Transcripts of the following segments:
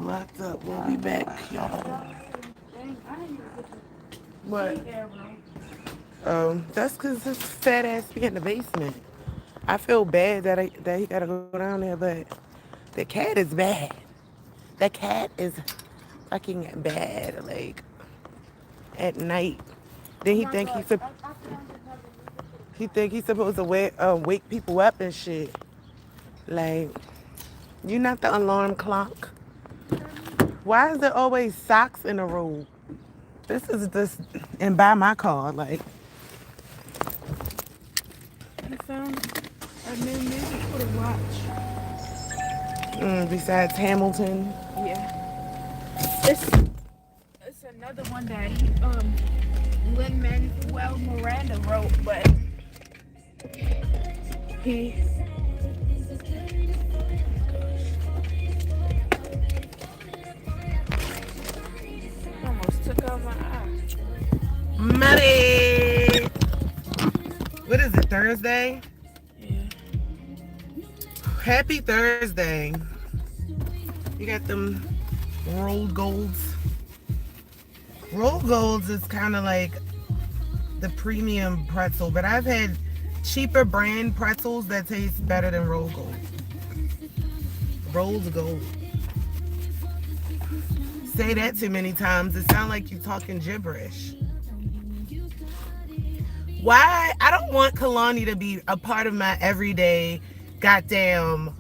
Locked up. We'll be back, y'all. What? That's because his fat ass be in the basement. I feel bad that he gotta go down there, but the cat is bad. The cat is fucking bad. Like at night, then he think he's supposed to wake people up and shit. Like you not the alarm clock. Why is there always socks in the road? This is just and by my car. Like I found a new music for to watch. besides Hamilton. Yeah. It's another one that Lin-Manuel Miranda wrote, but he almost took out my eye. Money. What is it? Thursday? Yeah. Happy Thursday. You got them rolled golds. Rolled golds is kind of like the premium pretzel, but I've had cheaper brand pretzels that taste better than rolled gold. Rolled gold. Say that too many times, it sounds like you're talking gibberish. Why? I don't want Kalani to be a part of my everyday goddamn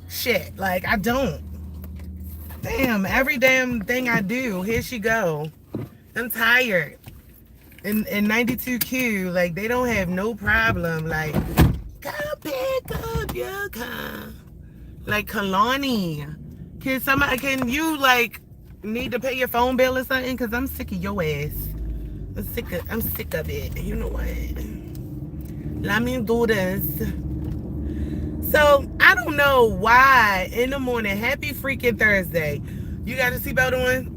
shit. Like, I don't. Damn, every damn thing I do, here she go. I'm tired. In 92Q, like, they don't have no problem. Like, come pick up your car. Like, Kalani. Can you, like, need to pay your phone bill or something? Because I'm sick of your ass. I'm sick of it. You know what? Let me do this. So, I don't know why in the morning, happy freaking Thursday, you got a seatbelt on?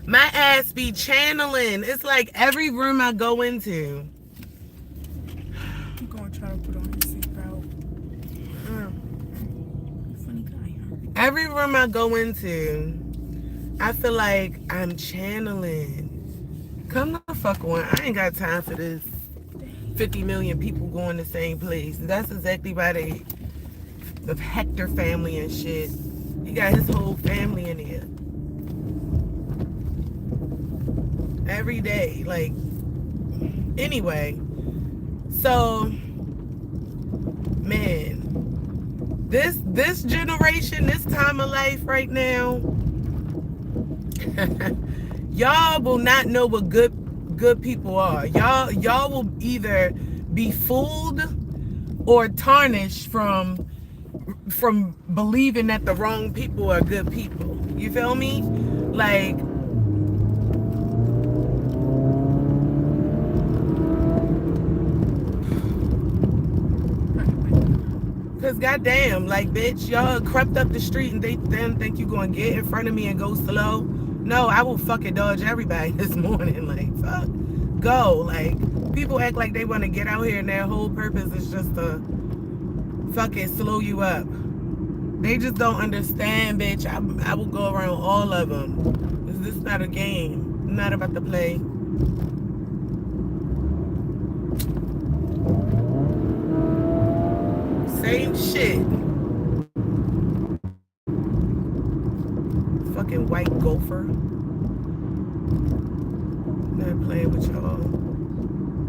My ass be channeling. It's like every room I go into. I'm going to try to put on his seatbelt. Funny guy, huh? Every room I go into, I feel like I'm channeling. Come the fuck on. I ain't got time for this. 50 million people going the same place. That's exactly why the Hector family and shit. He got his whole family in here. Every day. Like, anyway. So, man. This generation, this time of life right now, y'all will not know what good people are. Y'all will either be fooled or tarnished from believing that the wrong people are good people. You feel me? Like, cause goddamn, like, bitch, y'all crept up the street and they then think you gonna get in front of me and go slow. No, I will fucking dodge everybody this morning. Like, fuck, go. Like, people act like they want to get out here and their whole purpose is just to fucking slow you up. They just don't understand, bitch. I will go around all of them. This is not a game. I'm not about to play. Same shit. Fucking white gopher. Not playing with y'all.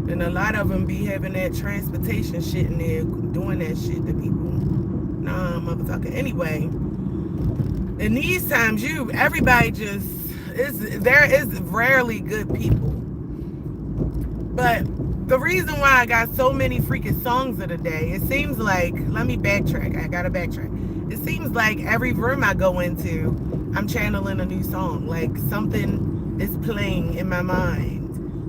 And a lot of them be having that transportation shit in there, doing that shit to people. Nah, motherfucker. Anyway, in these times, everybody just there is rarely good people. But the reason why I got so many freaking songs of the day, it seems like, let me backtrack. I gotta backtrack. It seems like every room I go into, I'm channeling a new song. Like, something is playing in my mind.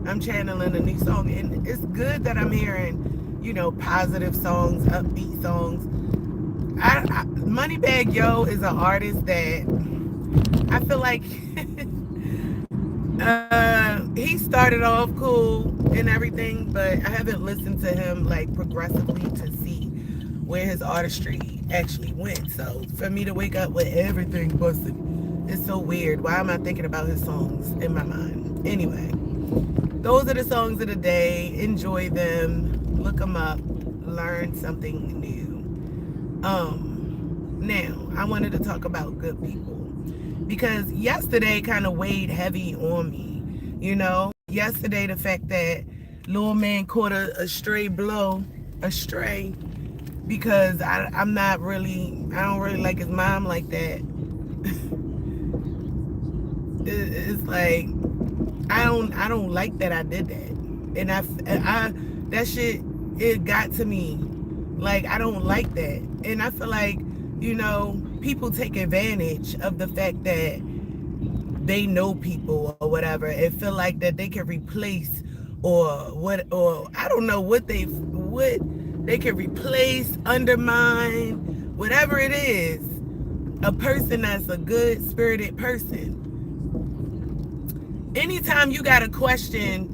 I'm channeling a new song. And it's good that I'm hearing, you know, positive songs, upbeat songs. MoneyBagg Yo is an artist that I feel like he started off cool and everything, but I haven't listened to him like progressively to see where his artistry actually went. So for me to wake up with everything busting, it's so weird. Why am I thinking about his songs in my mind? Anyway, those are the songs of the day. Enjoy them. Look them up. Learn something new. Now, I wanted to talk about good people. Because yesterday kind of weighed heavy on me. You know? Yesterday, the fact that Lil Man caught a stray blow. A stray. Because I don't really like his mom like that. It's like, I don't like that I did that. And I that shit, it got to me. Like, I don't like that. And I feel like, you know, people take advantage of the fact that they know people or whatever and feel like that they can replace or I don't know what they can replace, undermine, whatever it is, a person that's a good spirited person. Anytime you got to question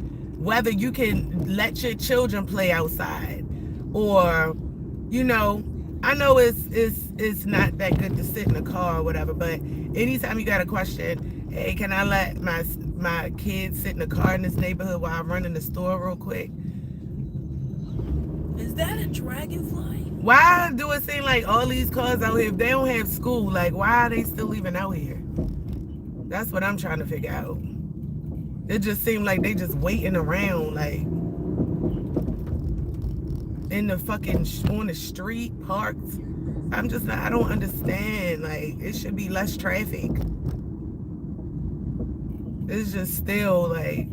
whether you can let your children play outside, or, you know, I know it's not that good to sit in a car or whatever, but anytime you got to question, hey, can I let my kids sit in the car in this neighborhood while I run in the store real quick? Is that a dragonfly? Why do it seem like all these cars out here, if they don't have school, like, why are they still even out here? That's what I'm trying to figure out. It just seemed like they just waiting around, like, in the fucking, on the street, parked. I don't understand. Like, it should be less traffic. It's just still, like,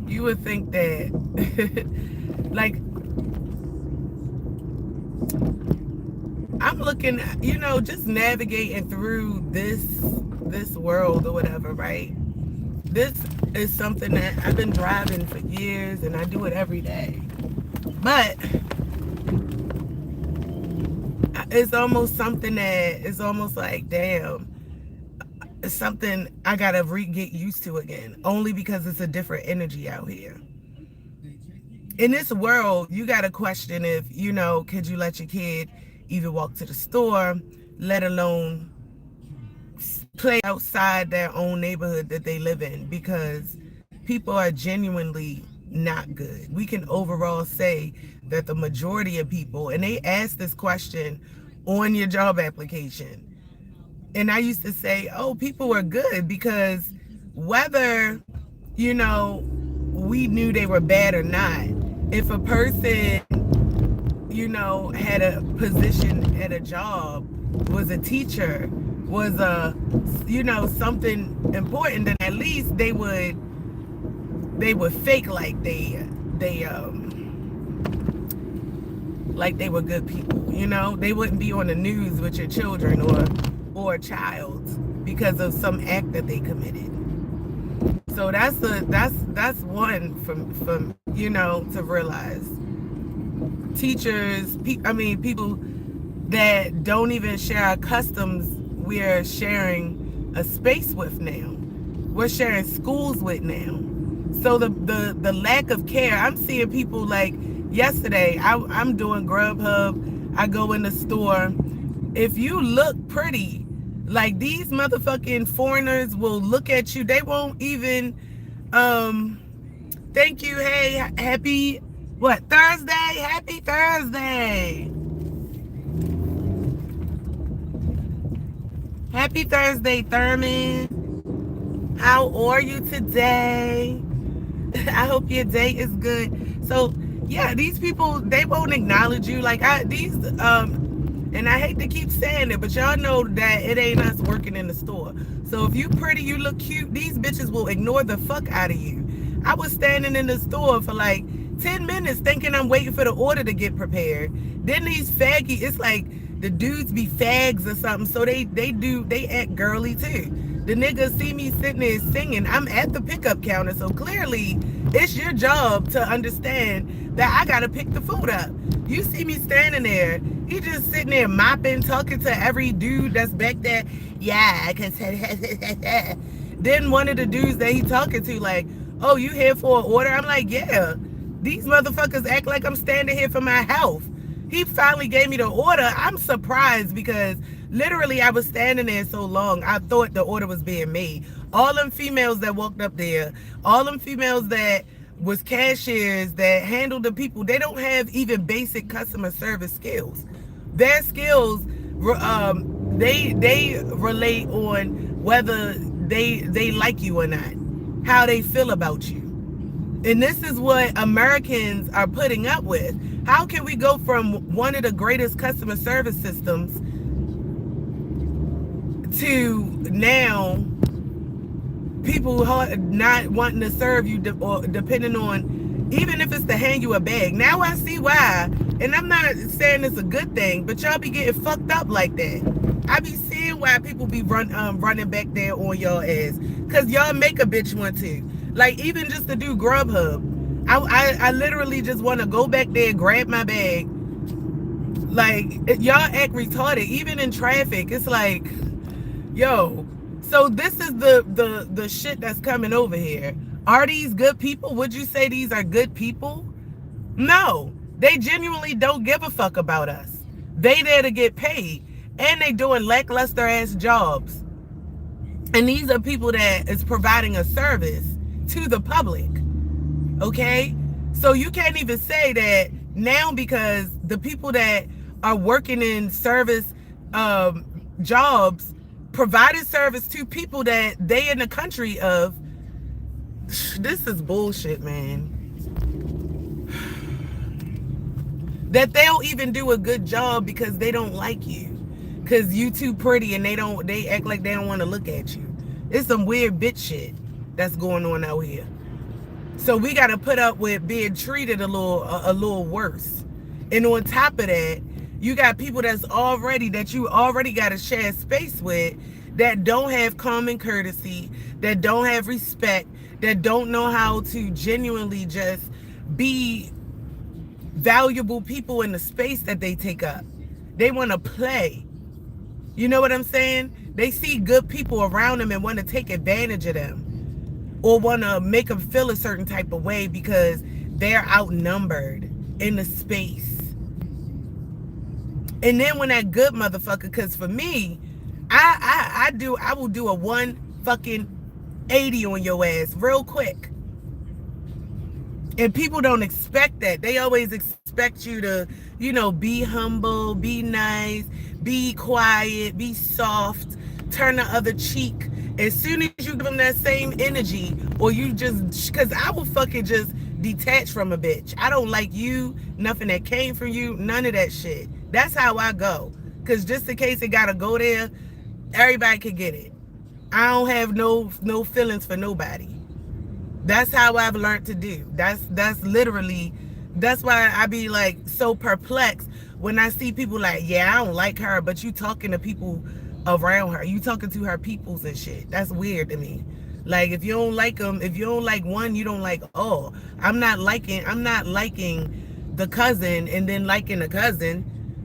you would think that, like, I'm looking, you know, just navigating through this world or whatever, right? This is something that I've been driving for years and I do it every day. But it's almost something that it's almost like, damn, it's something I gotta get used to again, only because it's a different energy out here. In this world, you gotta question if, you know, could you let your kid even walk to the store, let alone play outside their own neighborhood that they live in, because people are genuinely not good. We can overall say that the majority of people, and they ask this question on your job application, and I used to say, oh, people were good, because whether, you know, we knew they were bad or not, if a person, you know, had a position at a job, was a teacher, was a, you know, something important, then at least they would fake like they were good people, you know? They wouldn't be on the news with your children or a child because of some act that they committed. So that's one from you know, to realize. Teachers, people that don't even share our customs, we're sharing a space with now. We're sharing schools with now. So the lack of care, I'm seeing people like yesterday, I'm doing Grubhub, I go in the store. If you look pretty, like, these motherfucking foreigners will look at you, they won't even, thank you, hey, happy, what, Thursday? Happy Thursday. Happy Thursday, Thurman. How are you today? I hope your day is good. So, yeah, these people, they won't acknowledge you. Like, and I hate to keep saying it, but y'all know that it ain't us working in the store. So if you pretty, you look cute, these bitches will ignore the fuck out of you. I was standing in the store for like 10 minutes thinking I'm waiting for the order to get prepared. Then these faggy, it's like the dudes be fags or something, so they act girly too. The niggas see me sitting there singing. I'm at the pickup counter, so clearly it's your job to understand that I gotta pick the food up. You see me standing there. He just sitting there mopping, talking to every dude that's back there. Yeah, cause then one of the dudes that he talking to like, oh, you here for an order? I'm like, yeah. These motherfuckers act like I'm standing here for my health. He finally gave me the order. I'm surprised because literally I was standing there so long, I thought the order was being made. All them females that walked up there, all them females that was cashiers that handled the people, they don't have even basic customer service skills. Their skills, they relate on whether they like you or not, how they feel about you. And this is what Americans are putting up with. How can we go from one of the greatest customer service systems to now people not wanting to serve you or depending on, even if it's to hand you a bag. Now I see why. And I'm not saying it's a good thing, but y'all be getting fucked up like that. I be seeing why people be running back there on y'all ass. Because y'all make a bitch want to. Like, even just to do Grubhub. I literally just want to go back there, grab my bag. Like, y'all act retarded. Even in traffic, it's like, yo. So this is the shit that's coming over here. Are these good people? Would you say these are good people? No. They genuinely don't give a fuck about us. They there to get paid. And they doing lackluster ass jobs. And these are people that is providing a service to the public. Okay? So you can't even say that now because the people that are working in service jobs provided service to people that they in the country of. This is bullshit, man. That they'll even do a good job because they don't like you. Because you too pretty and they act like they don't want to look at you. It's some weird bitch shit that's going on out here. So we got to put up with being treated a little worse. And on top of that, you got people that you already got to share space with that don't have common courtesy, that don't have respect, that don't know how to genuinely just be valuable people in the space that they take up. They want to play. You know what I'm saying? They see good people around them and want to take advantage of them. Or want to make them feel a certain type of way because they're outnumbered in the space. And then when that good motherfucker, because for me, I will do a 180 on your ass real quick. And people don't expect that. They always expect you to, be humble, be nice, be quiet, be soft, turn the other cheek. As soon as you give them that same energy, or you just, because I will fucking just detach from a bitch. I don't like you, nothing that came from you, none of that shit. That's how I go. Because just in case it gotta go there, everybody can get it. I don't have no feelings for nobody. That's how I've learned to do. That's why I be like so perplexed when I see people like, yeah, I don't like her, but you talking to people around her, you talking to her peoples and shit. That's weird to me. Like, if you don't like them, if you don't like one, you don't like all. I'm not liking the cousin and then liking the cousin.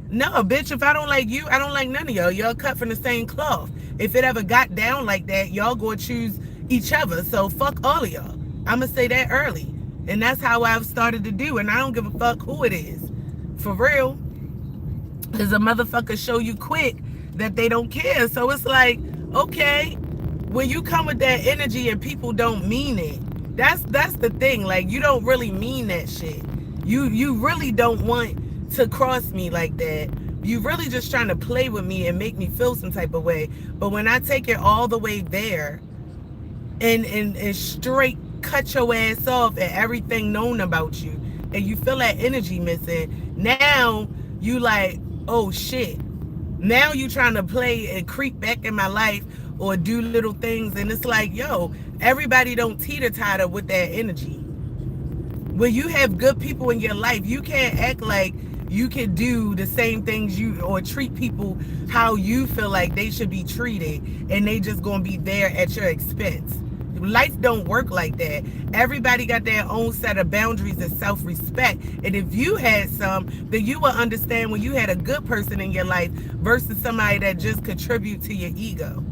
No, bitch, if I don't like you, I don't like none of y'all. Y'all cut from the same cloth. If it ever got down like that, y'all go choose each other. So fuck all of y'all. I'ma say that early. And that's how I've started to do. And I don't give a fuck who it is. For real. Because a motherfucker show you quick that they don't care. So it's like, okay, when you come with that energy and people don't mean it, that's the thing. Like, you don't really mean that shit. You really don't want to cross me like that. You really just trying to play with me and make me feel some type of way. But when I take it all the way there and straight cut your ass off at everything known about you, and you feel that energy missing, now you like, oh shit. Now you trying to play and creep back in my life or do little things, and it's like, yo, everybody don't teeter-totter with that energy. When you have good people in your life, you can't act like you can do the same things or treat people how you feel like they should be treated, and they just gonna be there at your expense. life don't work like that. Everybody got their own set of boundaries and self-respect. And if you had some, then you will understand when you had a good person in your life versus somebody that just contribute to your ego.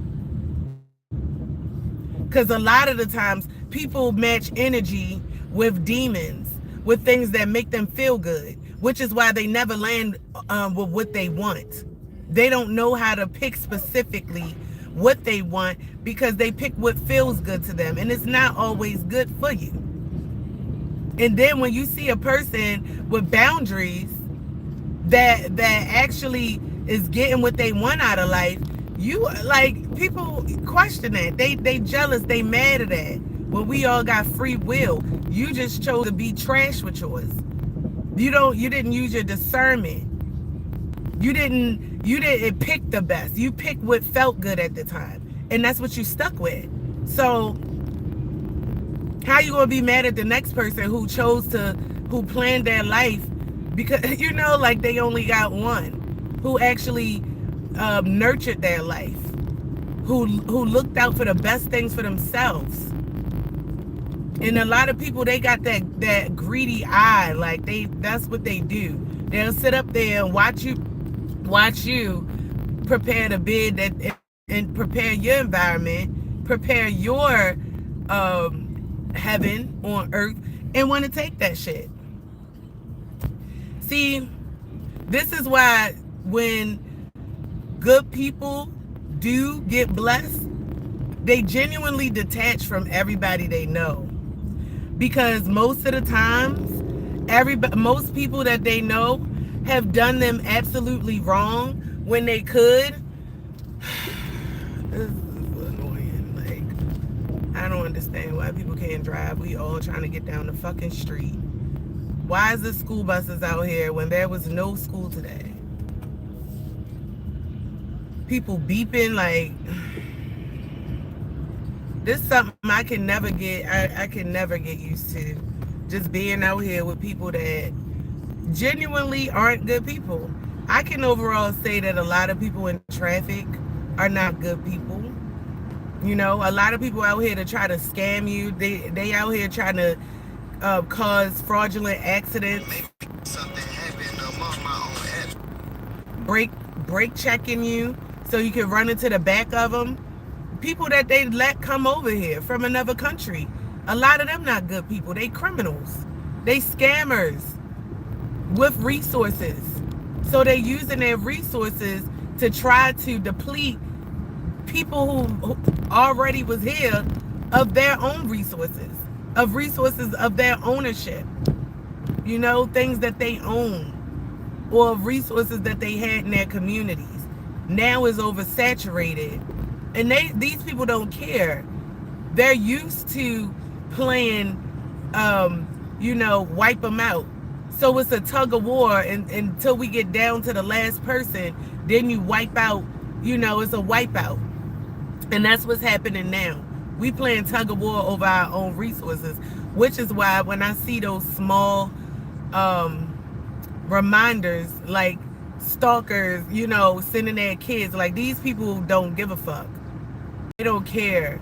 Because a lot of the times people match energy with demons, with things that make them feel good, which is why they never land with what they want. They don't know how to pick specifically what they want because they pick what feels good to them, and it's not always good for you. And then when you see a person with boundaries that actually is getting what they want out of life, you like, people question that. They jealous, they mad at that. Well, we all got free will. You just chose to be trash with yours. You didn't use your discernment. You didn't pick the best. You picked what felt good at the time. And that's what you stuck with. So how you gonna be mad at the next person who planned their life because, like they only got one, who actually nurtured their life, who looked out for the best things for themselves. And a lot of people, they got that greedy eye. Like that's what they do. They'll sit up there and watch you prepare the bid and prepare your environment, prepare your heaven on earth, and want to take that shit. See, this is why when good people do get blessed, they genuinely detach from everybody they know. Because most of the times, most people that they know have done them absolutely wrong when they could. This is annoying. Like, I don't understand why people can't drive. We all trying to get down the fucking street. Why is the school buses out here when there was no school today? People beeping like... This is something I can never get. I can never get used to. Just being out here with people that genuinely aren't good people. I can overall say that a lot of people in traffic are not good people. A lot of people out here to try to scam you. They out here trying to cause fraudulent accidents. Something happened among my own brake checking you so you can run into the back of them. People that they let come over here from another country, a lot of them not good people. They criminals. They scammers with resources. So they're using their resources to try to deplete people who already was here of their own resources, of their ownership. Things that they own or resources that they had in their communities. Now is oversaturated. And these people don't care. They're used to playing, wipe them out. So it's a tug of war until we get down to the last person. Then you wipe out, it's a wipeout. And that's what's happening now. We playing tug of war over our own resources, which is why when I see those small reminders, like stalkers, sending their kids, like these people don't give a fuck. They don't care.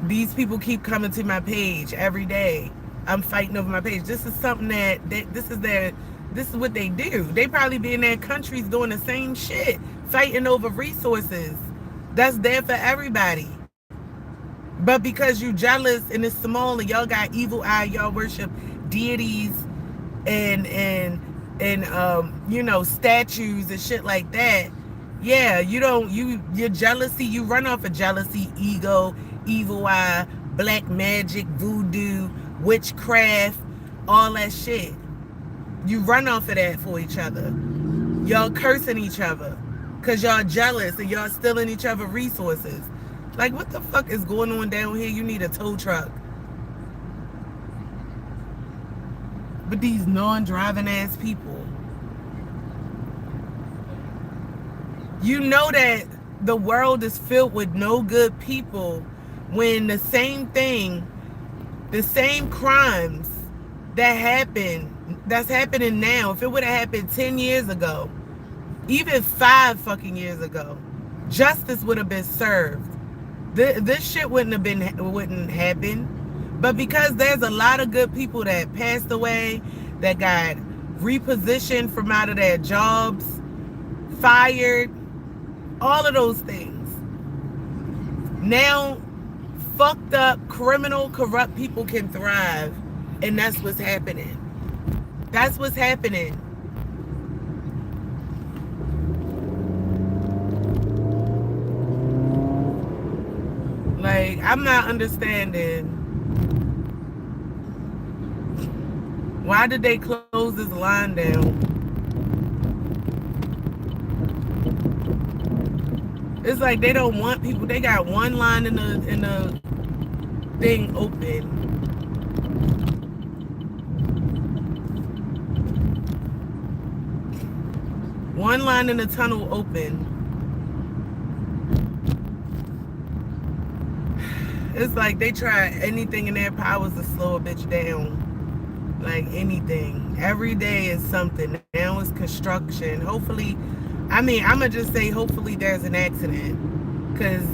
These people keep coming to my page every day. I'm fighting over my page. This is something this is what they do. They probably be in their countries doing the same shit, fighting over resources that's there for everybody. But because you jealous and it's small and y'all got evil eye, y'all worship deities and statues and shit like that. Yeah, your jealousy, you run off of jealousy, ego, evil eye, black magic, voodoo, witchcraft, all that shit. You run off of that for each other. Y'all cursing each other because y'all jealous and y'all stealing each other resources. Like, what the fuck is going on down here? You need a tow truck. But these non-driving ass people. You know that the world is filled with no good people when the same thing, the same crimes that's happening now, if it would have happened 10 years ago, even 5 fucking years ago, justice would have been served. This shit wouldn't happen. But because there's a lot of good people that passed away, that got repositioned from out of their jobs, fired, all of those things. Now, fucked up, criminal, corrupt people can thrive. And that's what's happening. That's what's happening. Like, I'm not understanding. Why did they close this line down? It's like they don't want people. They got one line in the thing open. One line in the tunnel open. It's like they try anything in their powers to slow a bitch down. Like anything. Every day is something. Now it's construction. Hopefully, I'm going to just say hopefully there's an accident. Because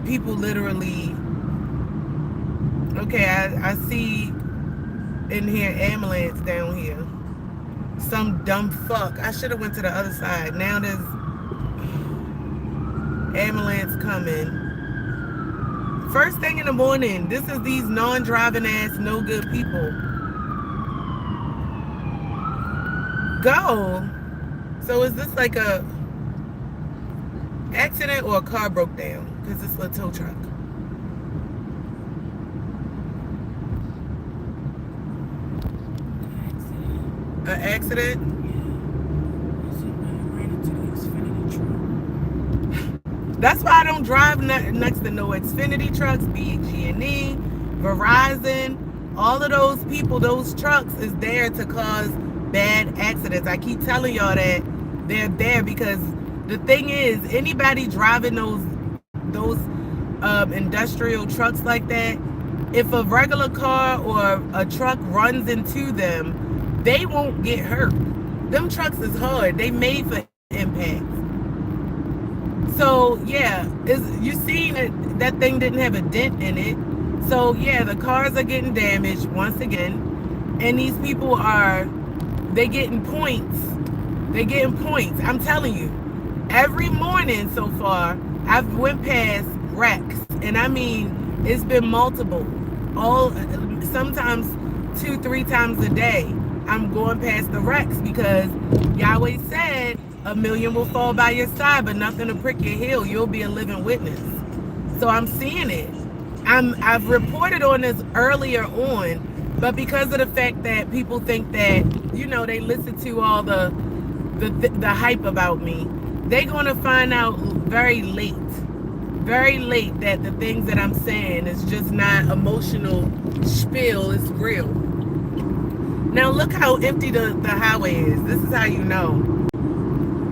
people literally... Okay, I see in here ambulance down here. Some dumb fuck. I should have went to the other side. Now there's ambulance coming. First thing in the morning. This is these non-driving ass, no good people. Go. So is this like a accident or a car broke down? Because it's a tow truck. An accident? Yeah. Somebody ran into the Xfinity truck. That's why I don't drive next to no Xfinity trucks, BG&E, Verizon. All of those people, those trucks is there to cause bad accidents. I keep telling y'all that they're there because the thing is, anybody driving those industrial trucks like that, if a regular car or a truck runs into them, they won't get hurt. Them trucks is hard. They made for impact. So yeah, you seen that thing didn't have a dent in it. So yeah, the cars are getting damaged once again, and these people they getting points. They getting points. I'm telling you, every morning so far, I've went past wrecks, and I mean it's been multiple. Sometimes 2-3 times a day. I'm going past the wrecks because Yahweh said 1,000,000 will fall by your side, but nothing to prick your heel. You'll be a living witness. So I'm seeing it. I've reported on this earlier on, but because of the fact that people think that, they listen to all the hype about me, they're going to find out very late that the things that I'm saying is just not emotional spiel, it's real. Now look how empty the highway is. This is how you know.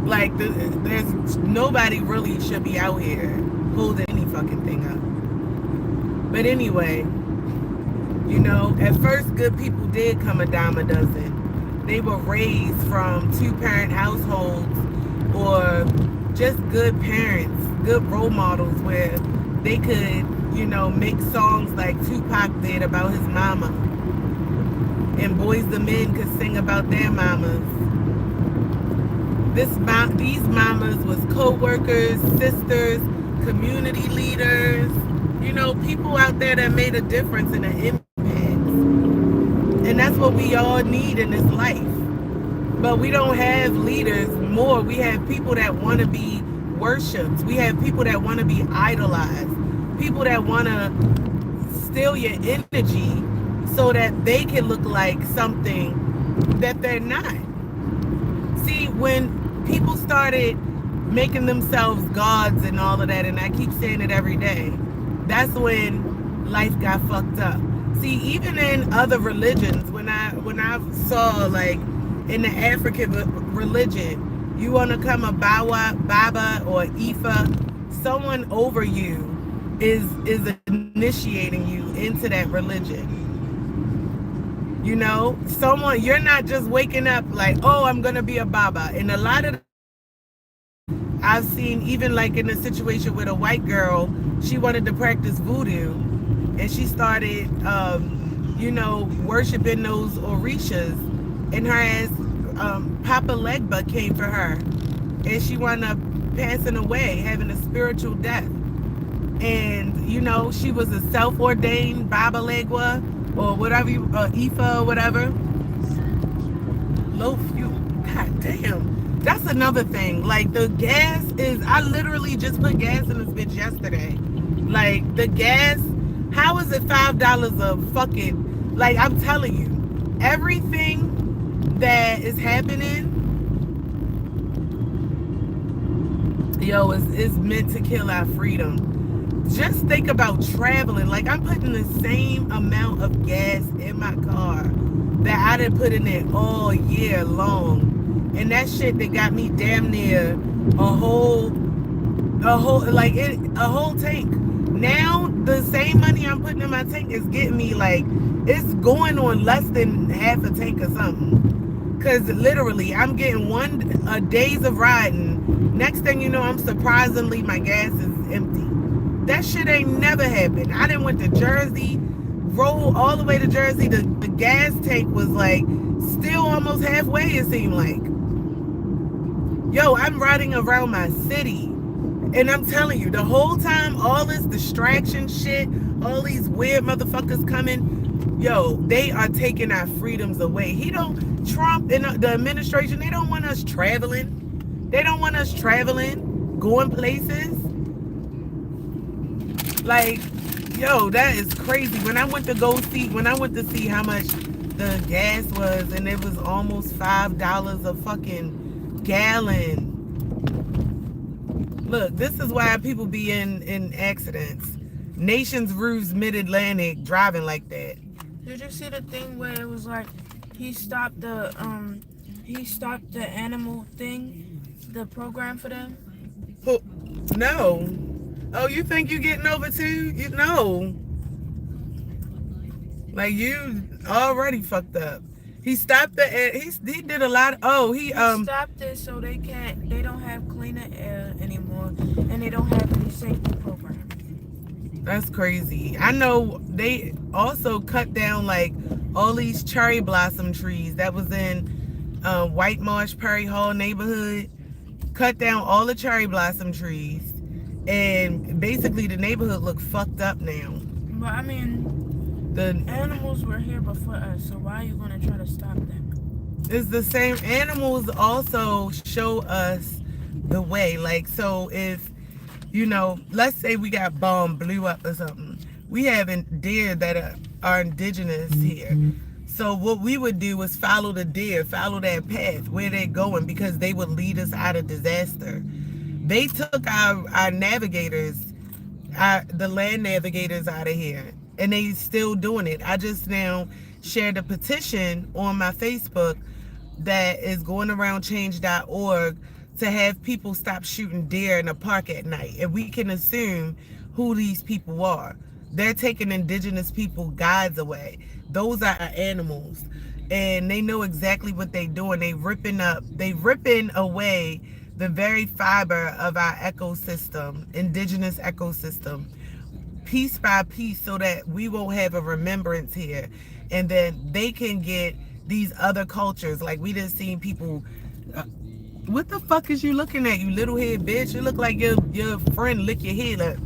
Like, there's nobody really should be out here holding any fucking thing up. But anyway, at first good people did come a dime a dozen. They were raised from 2-parent households or just good parents, good role models where they could, make songs like Tupac did about his mama. And Boys the Men could sing about their mamas. These mamas was co-workers, sisters, community leaders, people out there that made a difference and an impact. And that's what we all need in this life. But we don't have leaders more. We have people that want to be worshipped. We have people that want to be idolized. People that want to steal your energy so that they can look like something that they're not. See, when people started making themselves gods and all of that, and I keep saying it every day, that's when life got fucked up. See, even in other religions, when I saw, like, in the African religion, you want to come a Bawa, Baba, or Ifa, someone over you is initiating you into that religion. Someone, you're not just waking up like, oh, I'm going to be a Baba. And a lot of, I've seen even like in a situation with a white girl she wanted to practice voodoo, and she started, worshiping those orishas, and her ass, Papa Legba came for her, and she wound up passing away, having a spiritual death. And she was a self-ordained Baba Legwa or whatever, Ifa or whatever. Low fuel. God damn. That's another thing. Like, the gas is, I literally just put gas in this bitch yesterday. Like, the gas, how is it $5 a fucking, like, I'm telling you, everything that is happening, is meant to kill our freedom. Just think about traveling. Like, I'm putting the same amount of gas in my car that I done put in it all year long. And that shit that got me damn near a whole tank. Now, the same money I'm putting in my tank is getting me, like, it's going on less than half a tank or something. Because literally, I'm getting a days of riding. Next thing you know, I'm surprisingly, my gas is empty. That shit ain't never happened. I done went to Jersey, rolled all the way to Jersey. The gas tank was like still almost halfway, it seemed like. Yo, I'm riding around my city. And I'm telling you, the whole time, all this distraction shit, all these weird motherfuckers coming, they are taking our freedoms away. Trump and the administration, they don't want us traveling. They don't want us traveling, going places. Like, that is crazy. When I went to see how much the gas was, and it was almost $5 a fucking gallon. Look, this is why people be in accidents. Nations roofs mid-Atlantic driving like that. Did you see the thing where it was like he stopped the animal thing, the program for them? No. Oh, you think you getting over too? No. Like, you already fucked up. He stopped he did a lot. He stopped it so they don't have cleaner air anymore, and they don't have any safety program. That's crazy. I know they also cut down like all these cherry blossom trees that was in White Marsh, Perry Hall neighborhood. Cut down all the cherry blossom trees. And basically the neighborhood look fucked up now. But I mean, the animals were here before us, so why are you gonna try to stop them? It's the same. Animals also show us the way. Like, so if, let's say we got bomb blew up or something. We have deer that are indigenous here. So what we would do is follow the deer, follow that path, where they're going, because they would lead us out of disaster. They took our navigators, the land navigators out of here, and they still doing it. I just now shared a petition on my Facebook that is going around change.org to have people stop shooting deer in the park at night. And we can assume who these people are. They're taking indigenous people guides away. Those are our animals. And they know exactly what they're doing. They ripping away the very fiber of our ecosystem, indigenous ecosystem, piece by piece, so that we won't have a remembrance here. And then they can get these other cultures. Like, we done seen people, what the fuck is you looking at, you little head bitch? It look like your friend lick your head up.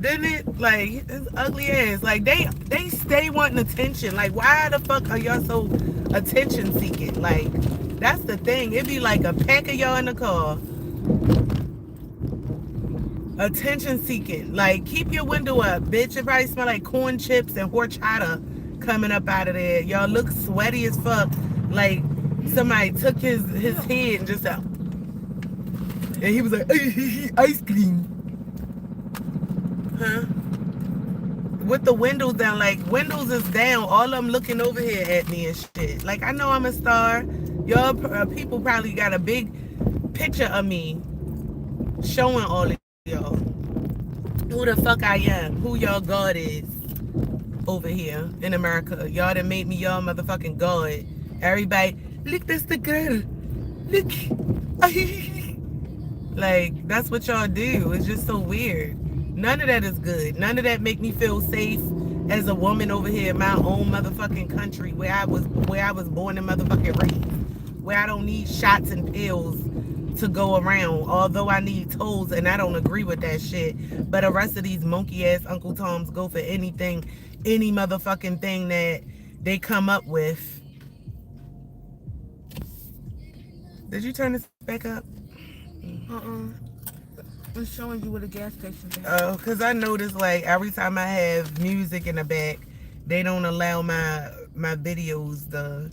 Didn't it? Like, it's ugly ass. Like, they stay wanting attention. Like, why the fuck are y'all so attention seeking? Like, that's the thing. It'd be like a pack of y'all in the car. Attention seeking. Like, keep your window up, bitch. It probably smell like corn chips and horchata coming up out of there. Y'all look sweaty as fuck. Like, somebody took his head and just out. And he was like, ice cream. Huh? With the windows down. Like, windows is down. All of them looking over here at me and shit. Like, I know I'm a star. Y'all people probably got a big picture of me showing all of y'all who the fuck I am, who y'all God is over here in America. Y'all that made me y'all motherfucking God. Everybody, look, that's the girl. Look. Like, that's what y'all do. It's just so weird. None of that is good. None of that make me feel safe as a woman over here in my own motherfucking country where I was born and motherfucking raised. Where I don't need shots and pills to go around. Although I need tolls and I don't agree with that shit. But the rest of these monkey ass Uncle Toms go for anything, any motherfucking thing that they come up with. Did you turn this back up? I'm showing you where the gas station is. Oh, because I noticed like every time I have music in the back, they don't allow my videos to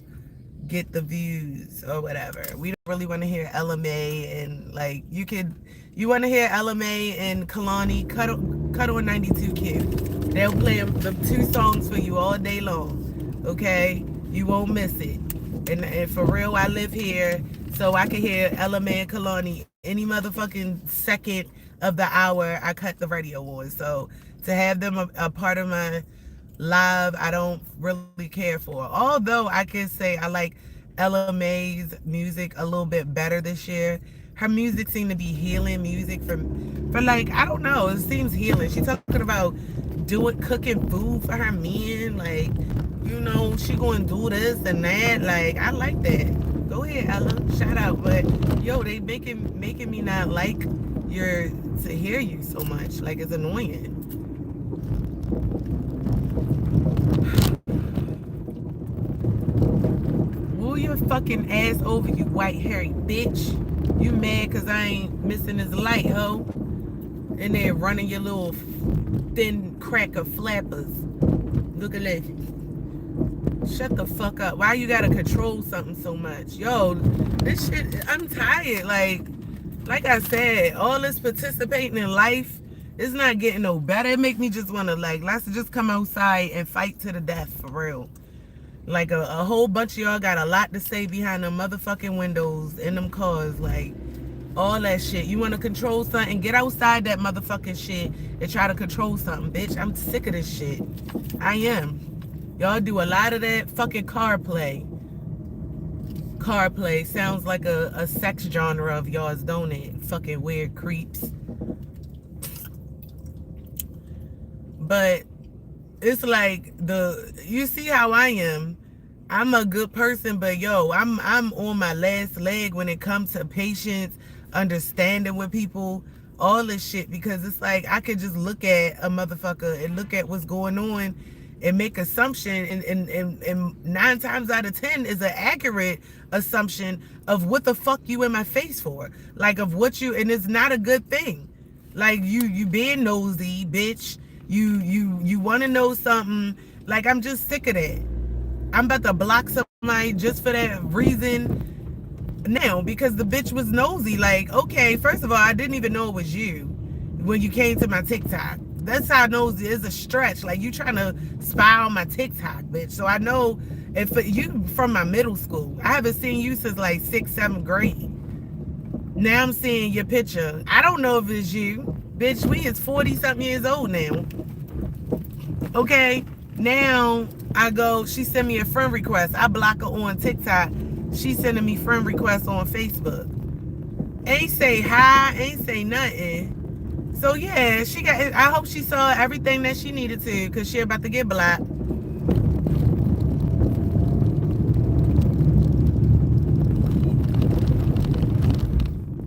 get the views or whatever. We don't really want to hear LMA and like you want to hear LMA and Kalani Cuddle and 92Q. They'll play the two songs for you all day long. Okay? You won't miss it. And for real, I live here so I can hear LMA and Kalani any motherfucking second of the hour I cut the radio on. So to have them a part of my live, I don't really care for. Although I can say I like LMA's music a little bit better this year. Her music seemed to be healing music for like, I don't know, it seems healing. She's talking about cooking food for her men, like, you know, she gonna do this and that. Like, I like that. Go ahead, Ella, shout out. But yo, they making me not like to hear you so much. Like, it's annoying. Move your fucking ass over, you white hairy bitch. You mad cause I ain't missing this light, ho? And there running your little thin crack of flappers. Look at that. Shut the fuck up. Why you gotta control something so much? Yo, this shit, I'm tired. Like I said, all this participating in life is not getting no better. It make me just wanna let's just come outside and fight to the death for real. Like a whole bunch of y'all got a lot to say behind them motherfucking windows in them cars. Like, all that shit. You want to control something? Get outside that motherfucking shit and try to control something, bitch. I'm sick of this shit. I am. Y'all do a lot of that fucking car play. Car play sounds like a sex genre of yours, don't it? Fucking weird creeps. But it's like you see how I am. I'm a good person, but yo, I'm on my last leg when it comes to patience, understanding with people, all this shit, because it's like I could just look at a motherfucker and look at what's going on and make assumption, and 9 times out of 10 is an accurate assumption of what the fuck you in my face for, like of what you, and it's not a good thing. Like you being nosy, bitch. You want to know something. Like, I'm just sick of that. I'm about to block somebody just for that reason now, because the bitch was nosy. Like, okay, first of all, I didn't even know it was you when you came to my TikTok. That's how nosy is a stretch. Like, you trying to spy on my TikTok, bitch. So I know if you from my middle school. I haven't seen you since like 6th, 7th grade. Now I'm seeing your picture. I don't know if it's you. Bitch, we is 40-something years old now. Okay, now I go, she sent me a friend request. I block her on TikTok. She sending me friend requests on Facebook. Ain't say hi, ain't say nothing. So yeah, I hope she saw everything that she needed to, because she about to get blocked.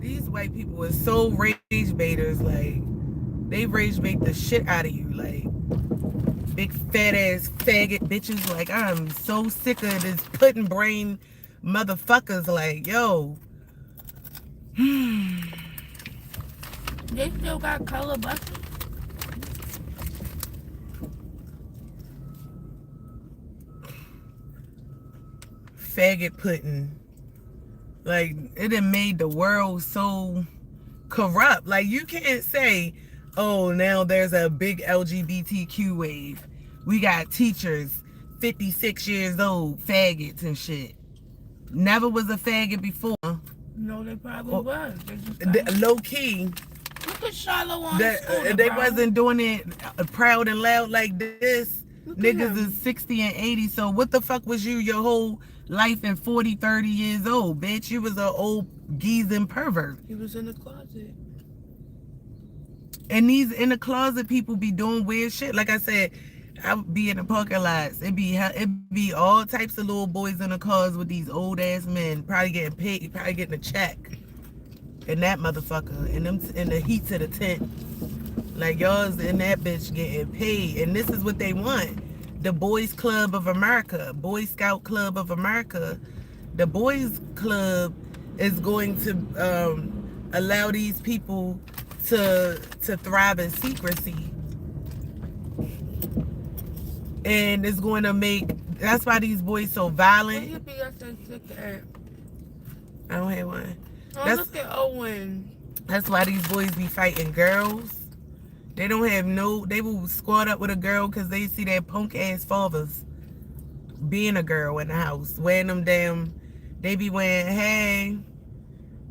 These white people are so rage baiters. Like, they rage bait the shit out of you. Like, big fat ass faggot bitches. Like, I'm so sick of this pudding brain motherfuckers. Like, yo. They still got color buses. Faggot pudding. Like, it done made the world so corrupt. Like, you can't say, oh, now there's a big LGBTQ wave. We got teachers 56 years old, faggots and shit. Never was a faggot before. No, they probably was. Low key. Look at Charlotte on scooter, they bro. wasn't doing it proud and loud like this. Niggas is 60 and 80. So what the fuck was you your whole life and 40, 30 years old, bitch? You was an old geezing pervert. He was in the closet. And these in the closet people be doing weird shit. Like I said, I would be in the parking lots. It be all types of little boys in the cars with these old ass men, probably getting paid, probably getting a check. And that motherfucker, and them in the heat of the tent, like y'all's in that bitch getting paid. And this is what they want: the Boys Club of America, Boy Scout Club of America. The Boys Club is going to allow these people to thrive in secrecy, and it's going to make. That's why these boys so violent. I don't have one. Look at Owen. That's why these boys be fighting girls. They don't have no. They will squad up with a girl because they see their punk ass fathers being a girl in the house, wearing them damn. They be wearing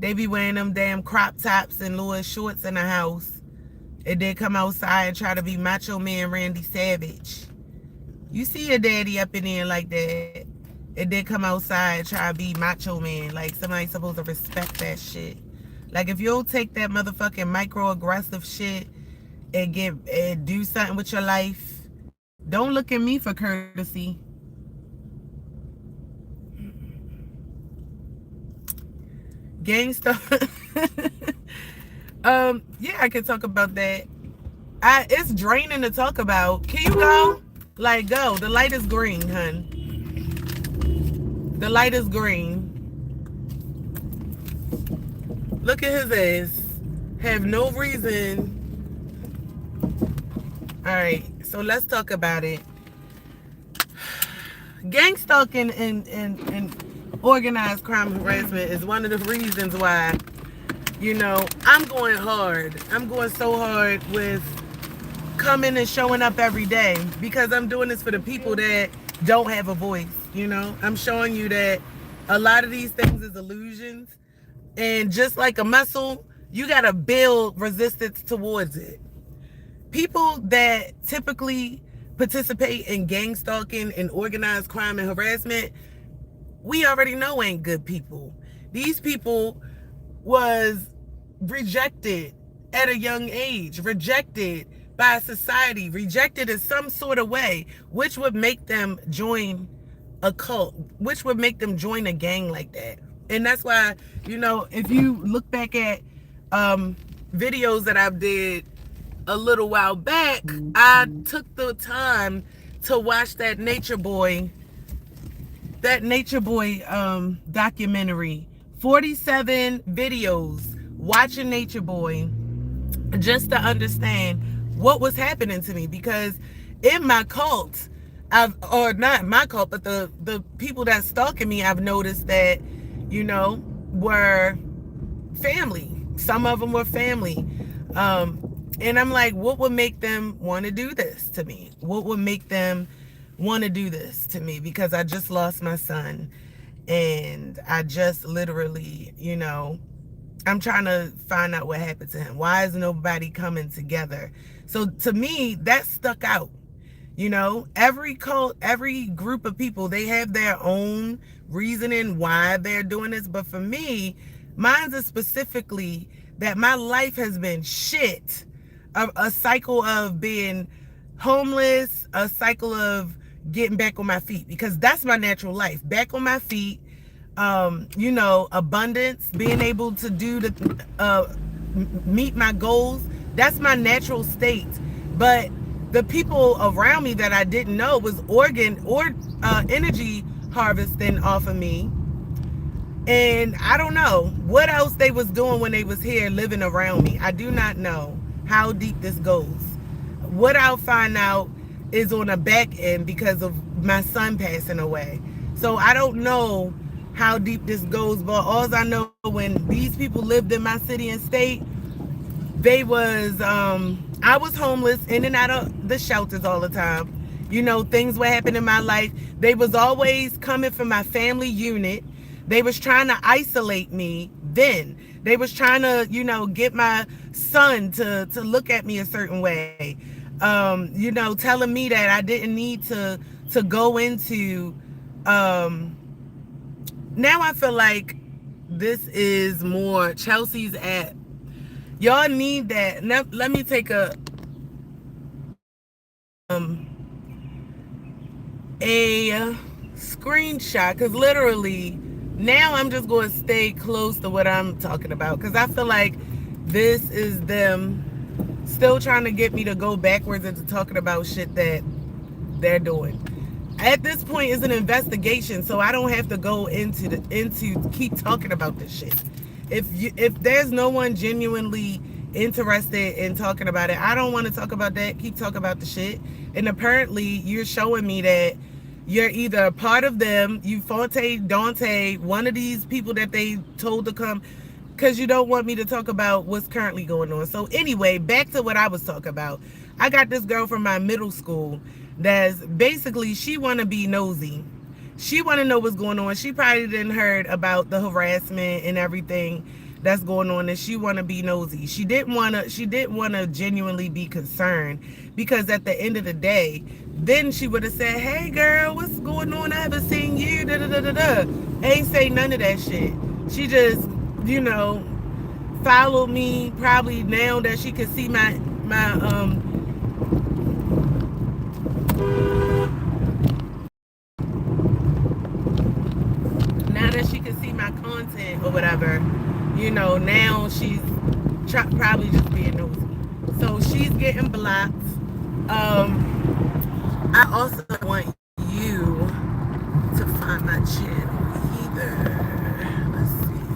them damn crop tops and little shorts in the house, and then come outside and try to be Macho Man Randy Savage. You see your daddy up in there like that, and then come outside and try to be Macho Man. Like somebody's supposed to respect that shit. Like if you don't take that motherfucking microaggressive shit and do something with your life, don't look at me for courtesy. Gangsta. Yeah, I can talk about that. It's draining to talk about. Can you go? Like, go. The light is green, hun. The light is green. Look at his ass. Have no reason. Alright, so let's talk about it. Gang stalking and organized crime harassment is one of the reasons why, I'm going hard. I'm going so hard with coming and showing up every day, because I'm doing this for the people that don't have a voice. I'm showing you that a lot of these things is illusions, and just like a muscle, you got to build resistance towards it. People that typically participate in gang stalking and organized crime and harassment, we already know ain't good people. These people was rejected at a young age, rejected by society, rejected in some sort of way, which would make them join a cult, which would make them join a gang like that. And that's why, if you look back at videos that I did a little while back, I took the time to watch that Nature Boy documentary. 47 videos watching Nature Boy, just to understand what was happening to me. Because in my cult, or not my cult, but the people that stalking me, I've noticed that, were family. Some of them were family. And I'm like, what would make them want to do this to me? What would make them want to do this to me? Because I just lost my son, and I just literally, I'm trying to find out what happened to him. Why is nobody coming together? So to me, that stuck out. Every cult, every group of people, they have their own reasoning why they're doing this. But for me, mine's is specifically that my life has been shit. A cycle of being homeless, a cycle of getting back on my feet, because that's my natural life. Back on my feet, abundance, being able to do meet my goals. That's my natural state. But the people around me that I didn't know was energy harvesting off of me. And I don't know what else they was doing when they was here living around me. I do not know how deep this goes. What I'll find out is on the back end because of my son passing away. So I don't know how deep this goes, but all I know, when these people lived in my city and state, they was, I was homeless, in and out of the shelters all the time. Things were happening in my life. They was always coming from my family unit. They was trying to isolate me then. They was trying to, get my son to look at me a certain way. Telling me that I didn't need to go into, now I feel like this is more Chelsea's app. Y'all need that. Let me take a screenshot, because literally now I'm just going to stay close to what I'm talking about, because I feel like this is them still trying to get me to go backwards into talking about shit that they're doing. At this point, it's an investigation, so I don't have to go into keep talking about this shit. If there's no one genuinely interested in talking about it, I don't want to talk about that. Keep talking about the shit. And apparently, you're showing me that you're either a part of them, you Fonte, Dante, one of these people that they told to come, because you don't want me to talk about what's currently going on. So anyway, back to what I was talking about. I got this girl from my middle school that's basically, she want to be nosy. She want to know what's going on. She probably didn't heard about the harassment and everything that's going on, and she want to be nosy. She didn't want to genuinely be concerned, because at the end of the day, then she would have said, "Hey girl, what's going on? I haven't seen you." Da da da da da. Ain't say none of that shit. She just, followed me, probably now that she could see my now that she can see my content or whatever, now she's probably just being nosy. So she's getting blocked. I also want you to find my channel either. Let's see.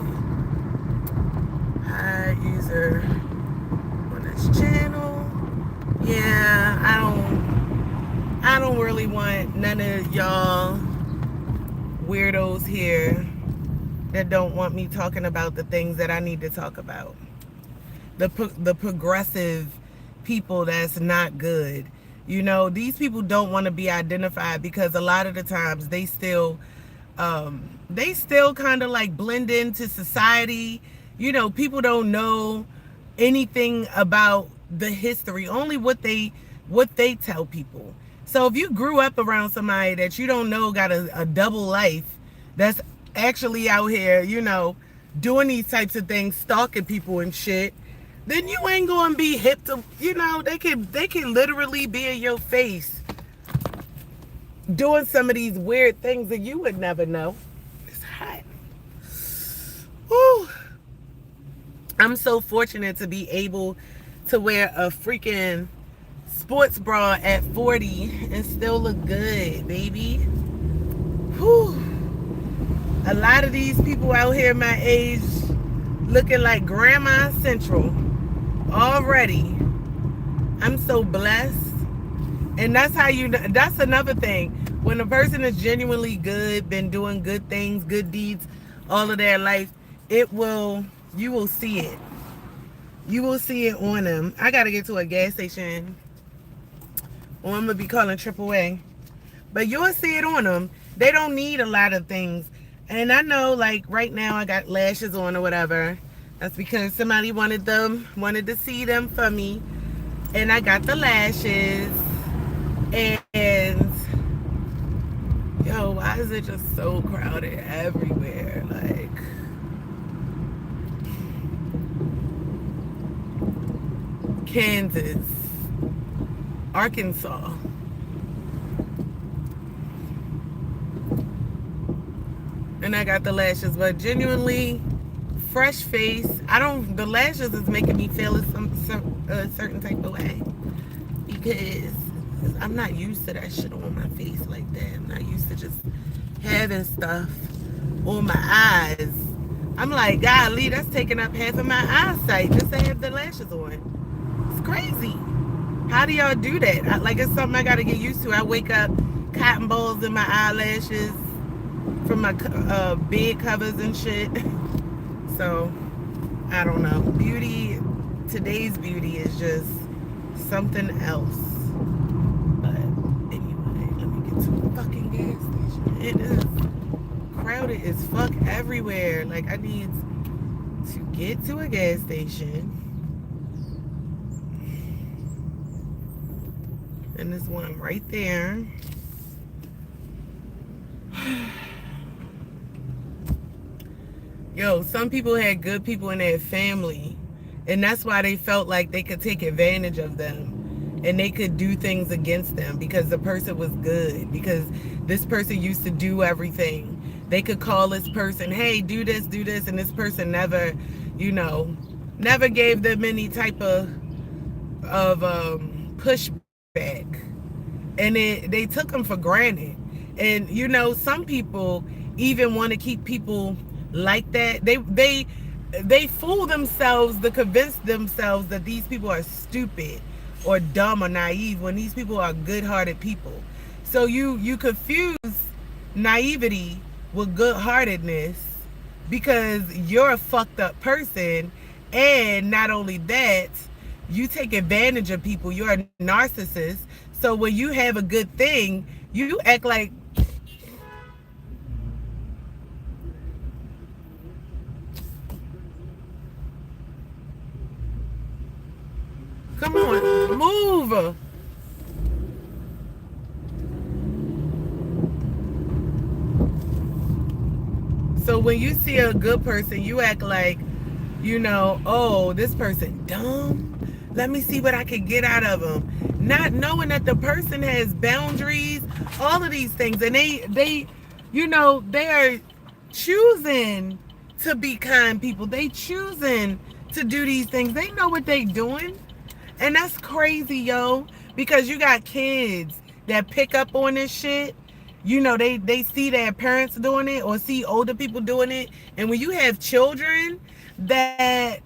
Hi, user on this channel. Yeah, I don't really want none of y'all weirdos here that don't want me talking about the things that I need to talk about. The progressive people that's not good. These people don't want to be identified, because a lot of the times they still kind of like blend into society. People don't know anything about the history, only what they tell people. So if you grew up around somebody that you don't know got a double life, that's actually out here, doing these types of things, stalking people and shit, then you ain't gonna be hip to, they can literally be in your face doing some of these weird things that you would never know. It's hot. Woo. I'm so fortunate to be able to wear a freaking sports bra at 40 and still look good, baby. Whew. A lot of these people out here my age looking like Grandma Central already. I'm so blessed. And that's how that's another thing. When a person is genuinely good, been doing good things, good deeds all of their life, you will see it. You will see it on them. I gotta get to a gas station, or I'm gonna be calling AAA. But you'll see it on them. They don't need a lot of things. And I know, like right now I got lashes on or whatever. That's because somebody wanted to see them for me. And I got the lashes. And yo, why is it just so crowded everywhere? Like, Kansas, Arkansas. And I got the lashes, but genuinely fresh face. The lashes is making me feel a certain type of way, because I'm not used to that shit on my face like that. I'm not used to just having stuff on my eyes. I'm like, golly, that's taking up half of my eyesight just to have the lashes on. It's crazy. How do y'all do that? It's something I gotta get used to. I wake up, cotton balls in my eyelashes from my bed covers and shit. So, I don't know. Today's beauty is just something else. But anyway, let me get to a fucking gas station. It is crowded as fuck everywhere. Like, I need to get to a gas station. And there's one right there. Yo, some people had good people in their family And that's why they felt like they could take advantage of them and they could do things against them because the person was good, because this person used to do everything. They could call this person, hey, do this, and this person never, never gave them any type of pushback. And they took them for granted. And some people even want to keep people like that. They fool themselves to convince themselves that these people are stupid or dumb or naive when these people are good-hearted people. So you confuse naivety with good-heartedness because you're a fucked up person, and not only that, you take advantage of people. You're a narcissist. So when you have a good thing, you act like come on, move. So when you see a good person, you act like, oh, this person dumb. Let me see what I can get out of them. Not knowing that the person has boundaries, all of these things. And they are choosing to be kind people. They choosing to do these things. They know what they doing. And that's crazy, yo. Because you got kids that pick up on this shit. They see their parents doing it or see older people doing it. And when you have children that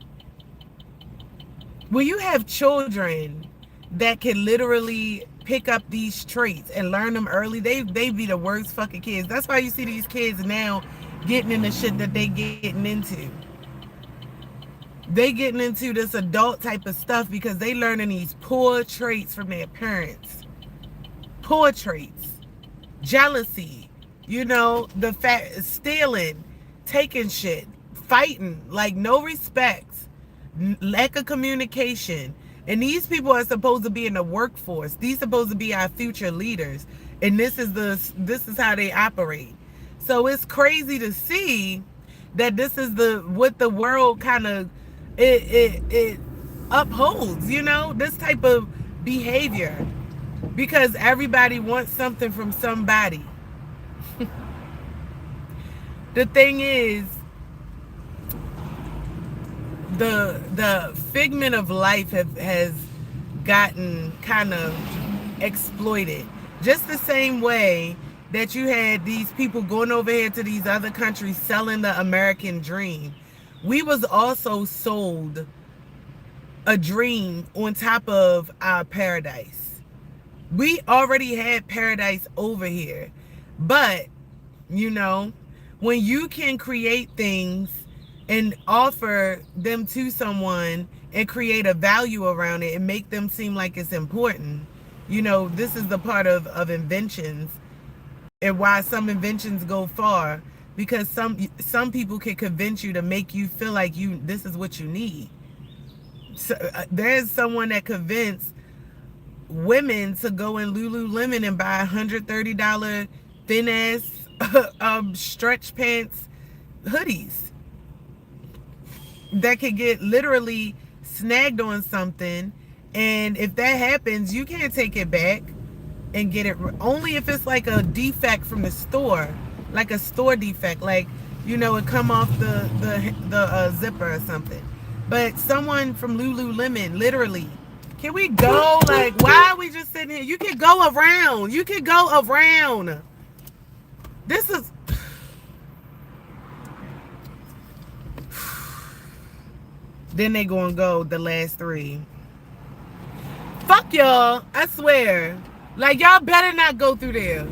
can literally pick up these traits and learn them early, they be the worst fucking kids. That's why you see these kids now getting into shit that they getting into. They getting into this adult type of stuff because they learning these poor traits from their parents. Poor traits. Jealousy. The fact, stealing, taking shit, fighting, like no respect, lack of communication. And these people are supposed to be in the workforce. These supposed to be our future leaders. And this is how they operate. So it's crazy to see that this is what the world kind of it upholds, this type of behavior, because everybody wants something from somebody. The thing is, the figment of life has gotten kind of exploited. Just the same way that you had these people going over here to these other countries selling the American dream. We was also sold a dream on top of our paradise. We already had paradise over here. But, when you can create things and offer them to someone and create a value around it and make them seem like it's important, this is the part of inventions and why some inventions go far, because some people can convince you to make you feel like this is what you need. So, there's someone that convinced women to go in Lululemon and buy $130 thin ass stretch pants hoodies that could get literally snagged on something, and if that happens, you can't take it back and get it, only if it's like a defect from the store, like a store defect, like it come off the zipper or something. But someone from Lululemon, literally, can we go? Like, why are we just sitting here? You can go around. This is then they gonna go the last three. Fuck y'all, I swear. Like, y'all better not go through there.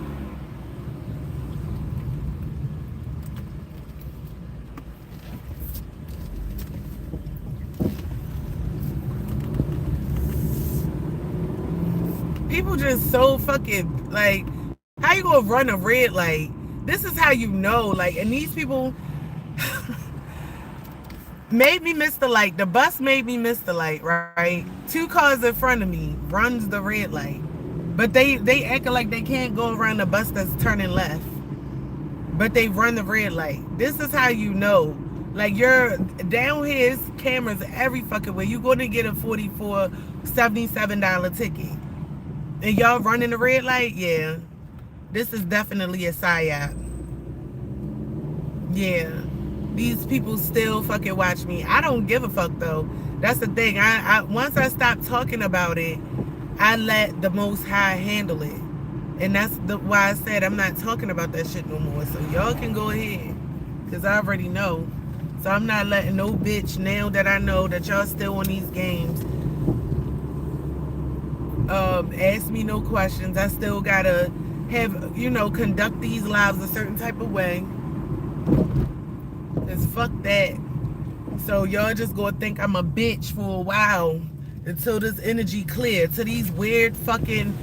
People just so fucking, like, how you gonna run a red light? This is how you know, like, and these people made me miss the light. The bus made me miss the light, right? 2 cars in front of me runs the red light. But they acting like they can't go around the bus that's turning left. But they run the red light. This is how you know Like you're down here, it's cameras every fucking way. You gonna get a $77 ticket. And y'all running the red light? Yeah. This is definitely a psyop. Yeah. These people still fucking watch me. I don't give a fuck though. That's the thing. I once I stop talking about it, I let the Most High handle it. And that's why I said I'm not talking about that shit no more. So y'all can go ahead. Because I already know. So I'm not letting no bitch, now that I know that y'all still on these games, ask me no questions. I still gotta have, conduct these lives a certain type of way. Cause fuck that. So y'all just gonna think I'm a bitch for a while until this energy clear. To these weird fucking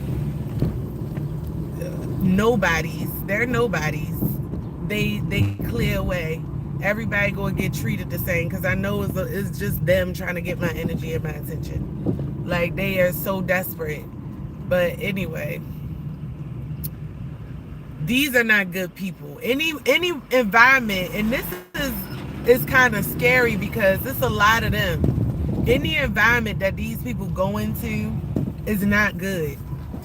nobodies. They're nobodies. They clear away. Everybody gonna get treated the same because I know it's just them trying to get my energy and my attention. Like they are so desperate. But anyway, these are not good people. Any environment, and this is kind of scary because it's a lot of them. Any environment that these people go into is not good.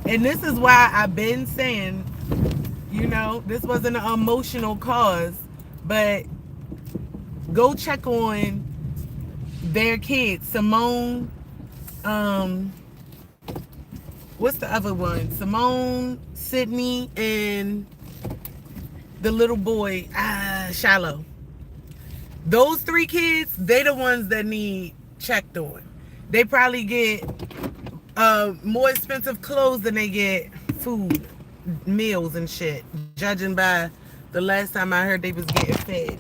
And this is why I've been saying, this wasn't an emotional cause, but go check on their kids. Simone, what's the other one? Simone, Sydney, and the little boy, Shiloh. Those 3 kids, they the ones that need checked on. They probably get more expensive clothes than they get food, meals and shit, judging by the last time I heard they was getting fed.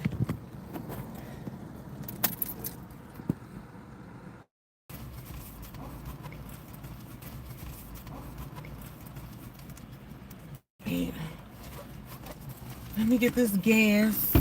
Let me get this gas.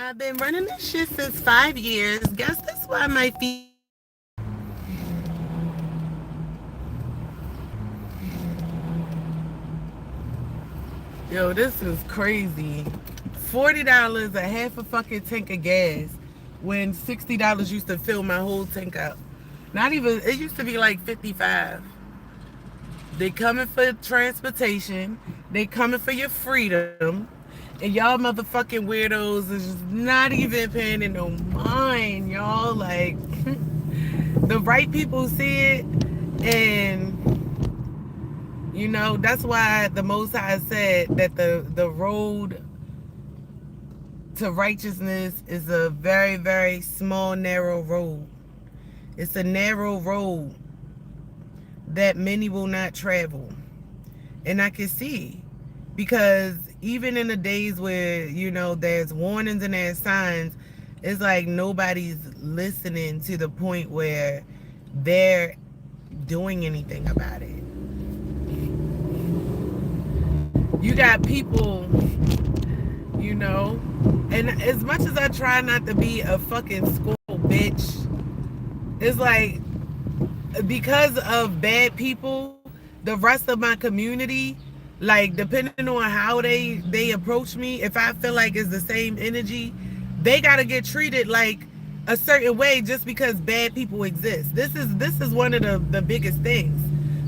I've been running this shit since 5 years. Guess that's why my feet. Yo, this is crazy. $40 a half a fucking tank of gas when $60 used to fill my whole tank up. Not even, it used to be like 55. They coming for transportation. They coming for your freedom. And y'all motherfucking weirdos is just not even paying it no mind, y'all. Like, the right people see it, and you know, that's why the Most High said that the road to righteousness is a very, very small, narrow road. It's a narrow road that many will not travel. And I can see, because even in the days where, you know, there's warnings and there's signs, it's like nobody's listening to the point where they're doing anything about it. You got people, you know, and as much as I try not to be a fucking school bitch, it's like, because of bad people, the rest of my community, like, depending on how they approach me, if I feel like it's the same energy, they gotta get treated like a certain way just because bad people exist. This is one of the biggest things.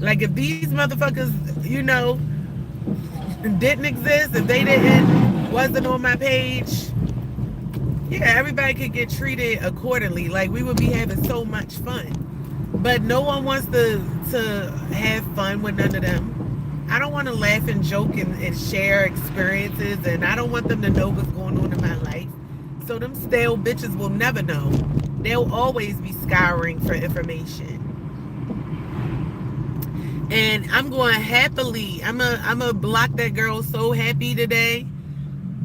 Like, if these motherfuckers, you know, didn't exist, if they wasn't on my page, yeah, everybody could get treated accordingly. Like, we would be having so much fun. But no one wants to have fun with none of them. I don't want to laugh and joke and share experiences, and I don't want them to know what's going on in my life. So them stale bitches will never know. They'll always be scouring for information. And I'm going happily. I'm a block that girl so happy today,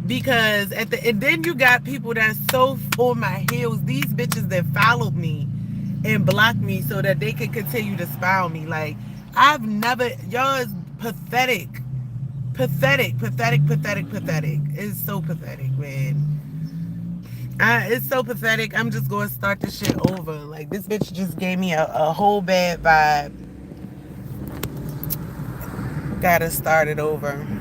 because and then you got people that's so on my heels. These bitches that followed me and blocked me so that they could continue to spy on me. Like, I've never, y'all is pathetic. Pathetic. It's so pathetic, man. It's so pathetic. I'm just going to start this shit over. Like, this bitch just gave me a whole bad vibe. Gotta start it over.